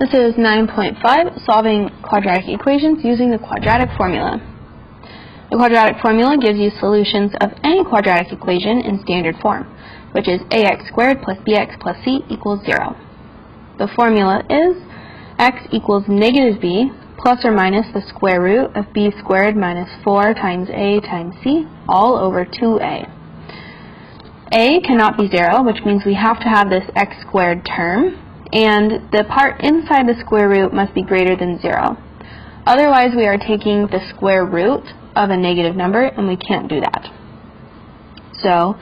This is 9.5, solving quadratic equations using the quadratic formula. The quadratic formula gives you solutions of any quadratic equation in standard form, which is ax squared plus bx plus c equals 0. The formula is x equals negative b plus or minus the square root of b squared minus 4 times a times c all over 2a. A cannot be 0, which means we have to have this x squared term, and the part inside the square root must be greater than 0. Otherwise, we are taking the square root of a negative number, and we can't do that. So,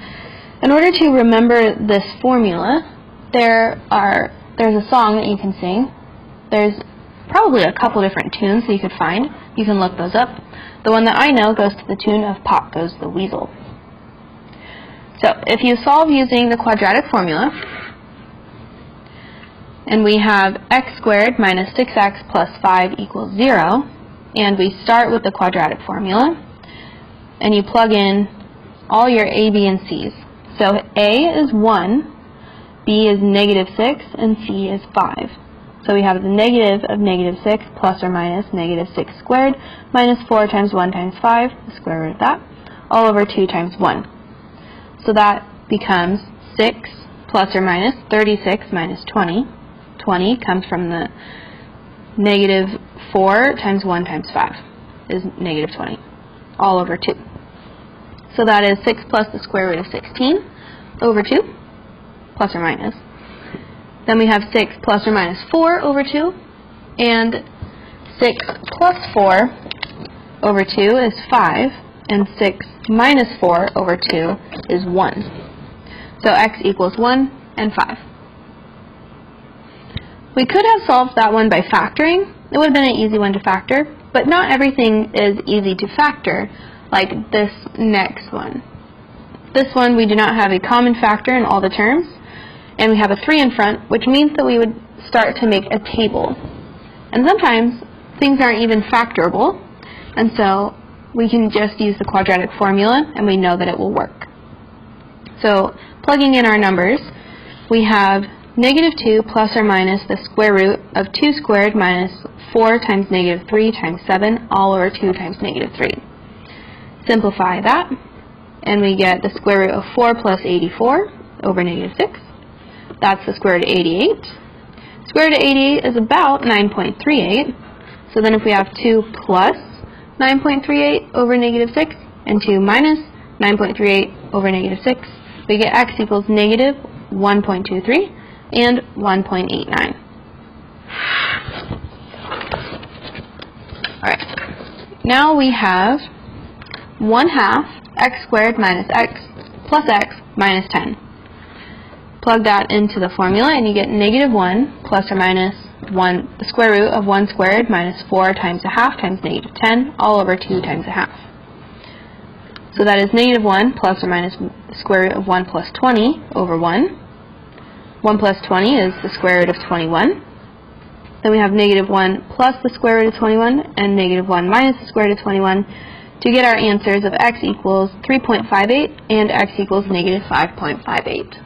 in order to remember this formula, there's a song that you can sing. There's probably a couple different tunes that you could find. You can look those up. The one that I know goes to the tune of Pop Goes the Weasel. So, if you solve using the quadratic formula, and we have x squared minus 6x plus 5 equals 0, and we start with the quadratic formula, and you plug in all your a, b, and c's. So a is 1, b is negative 6, and c is 5. So we have the negative of negative 6 plus or minus negative 6 squared minus 4 times 1 times 5, the square root of that, all over 2 times 1. So that becomes 6 plus or minus 36 minus 20. 20 comes from the negative 4 times 1 times 5 is negative 20, all over 2. So that is 6 plus the square root of 16 over 2, plus or minus. Then we have 6 plus or minus 4 over 2, and 6 plus 4 over 2 is 5, and 6 minus 4 over 2 is 1. So x equals 1 and 5. We could have solved that one by factoring. It would have been an easy one to factor, but not everything is easy to factor, like this next one. This one we do not have a common factor in all the terms, and we have a 3 in front, which means that we would start to make a table. And sometimes things aren't even factorable, and so we can just use the quadratic formula and we know that it will work. So plugging in our numbers, we have negative 2 plus or minus the square root of 2 squared minus 4 times negative 3 times 7 all over 2 times negative 3. Simplify that, and we get the square root of 4 plus 84 over negative 6. That's the square root of 88. Square root of 88 is about 9.38. So then if we have 2 plus 9.38 over negative 6 and 2 minus 9.38 over negative 6, we get x equals negative 1.23 and 1.89. Alright, now we have 1/2 x squared minus x plus x minus 10. Plug that into the formula and you get negative 1 plus or minus the square root of 1 squared minus 4 times 1/2 times negative 10 all over 2 times 1/2. So that is negative 1 plus or minus the square root of 1 plus 20 over 1. 1 plus 20 is the square root of 21. Then we have negative 1 plus the square root of 21 and negative 1 minus the square root of 21 to get our answers of x equals 3.58 and x equals negative 5.58.